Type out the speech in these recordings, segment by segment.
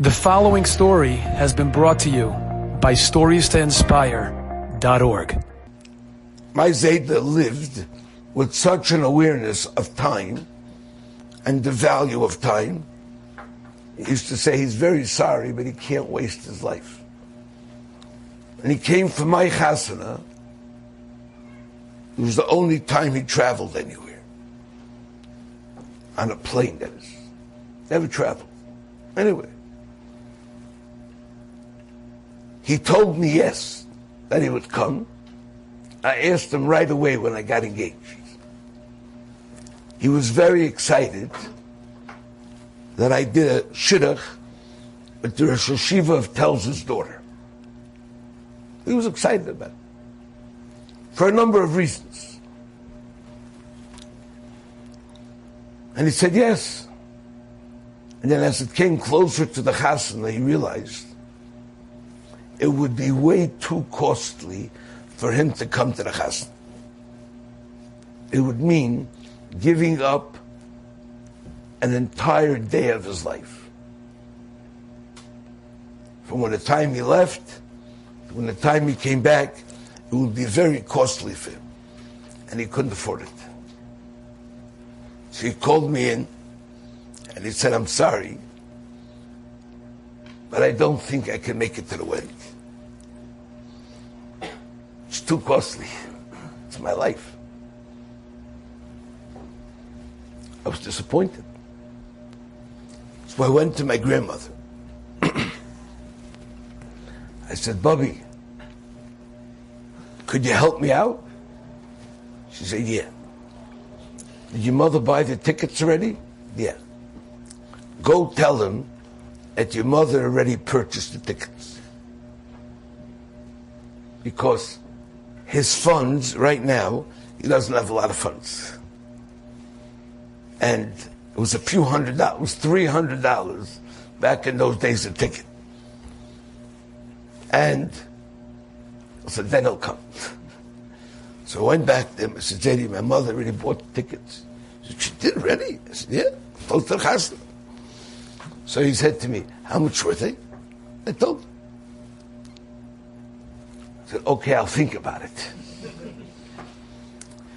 The following story has been brought to you by StoriesToInspire.org. My Zayda lived with such an awareness of time and the value of time. He used to say he's very sorry, but he can't waste his life. And he came for my chasana. It was the only time he traveled anywhere. On a plane, that is. Never traveled. Anyway. He told me yes, that he would come. I asked him right away when I got engaged. He was very excited that I did a shidduch with the Rosh Hashiva of Telz's daughter. He was excited about it. For a number of reasons. And he said yes. And then as it came closer to the chasana, he realized it would be way too costly for him to come to the chasana. It would mean giving up an entire day of his life. From when the time he left, to when the time he came back, it would be very costly for him. And he couldn't afford it. So he called me in and he said, I'm sorry, but I don't think I can make it to the wedding. It's too costly. It's my life. I was disappointed. So I went to my grandmother. I said, Bubby, could you help me out? She said, yeah. Did your mother buy the tickets already? Yeah. Go tell him that your mother already purchased the tickets. Because his funds, right now, he doesn't have a lot of funds. And it was a few $100, it was $300 back in those days a ticket. And I said, then he'll come. So I went back to him, I said, JD, my mother already bought the tickets. He said, she did already? I said, yeah, close to the chasna. So he said to me, how much were they? I told him. I said, okay, I'll think about it.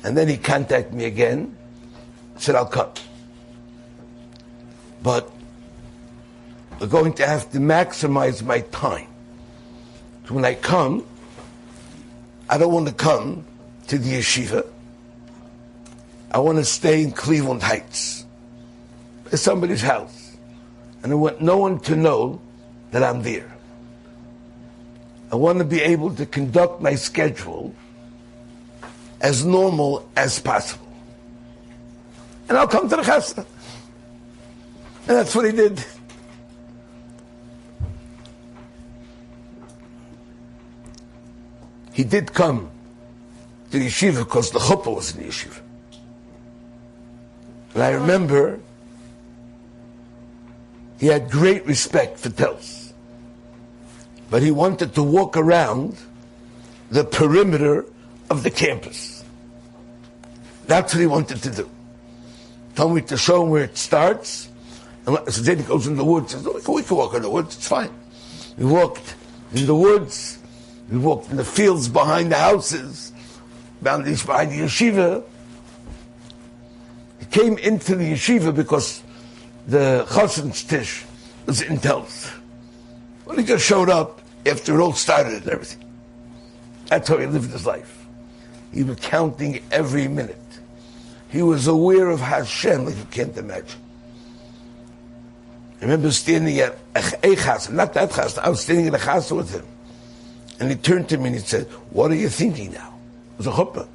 And then he contacted me again, said, I'll come. But we're going to have to maximize my time. So when I come, I don't want to come to the yeshiva. I want to stay in Cleveland Heights. It's somebody's house. And I want no one to know that I'm there. I want to be able to conduct my schedule as normal as possible. And I'll come to the chasna. And that's what he did. He did come to the yeshiva because the chuppah was in the yeshiva. And I remember he had great respect for Telz. But he wanted to walk around the perimeter of the campus. That's what he wanted to do. Told me to show him where it starts. And so then he goes in the woods. Says, we can walk in the woods, it's fine. We walked in the woods. We walked in the fields behind the houses, behind the yeshiva. He came into the yeshiva because the Chassan's Tish was in Telz. Well, he just showed up after it all started and everything. That's how he lived his life. He was counting every minute. He was aware of Hashem like you can't imagine. I remember standing at a chassan, not that chassan, I was standing in a chassan with him. And he turned to me and he said, what are you thinking now? It was a chuppah.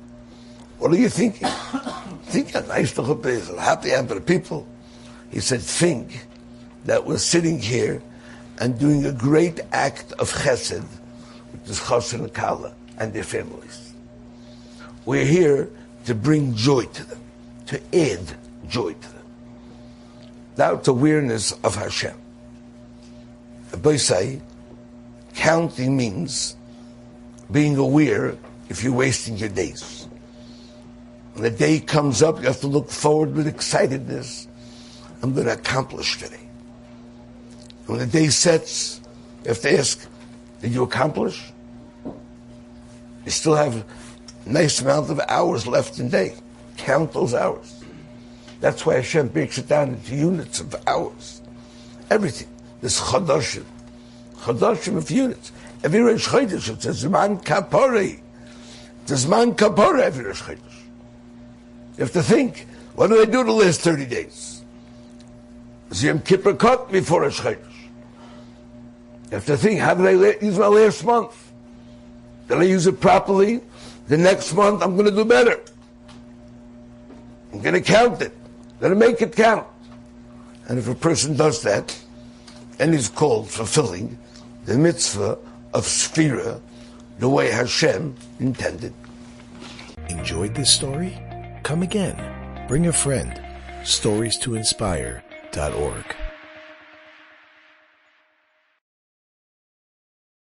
What are you thinking? Think how nice the chuppah is, how happy I am for the people. He said, think that we're sitting here and doing a great act of chesed with this chassan and kala and their families. We're here to bring joy to them, to add joy to them. That's awareness of Hashem. Rabbi say, counting means being aware if you're wasting your days. When the day comes up, you have to look forward with excitedness. I'm going to accomplish today. When the day sets, if they ask, did you accomplish? You still have a nice amount of hours left in the day. Count those hours. That's why Hashem breaks it down into units of hours. Everything. This chadashim of units. Every Rosh Chodesh, it says Zman Kapore. It's Zman Kapore every Rosh Chodesh. You have to think, what did I do the last 30 days? Was Yom Kippur cut before Rosh Chodesh? You have to think, how did I use my last month? Did I use it properly? The next month I'm going to do better. I'm going to count it. I'm going to make it count. And if a person does that, and is called fulfilling the mitzvah of Sphira the way Hashem intended. Enjoyed this story? Come again. Bring a friend. StoriesToInspire.org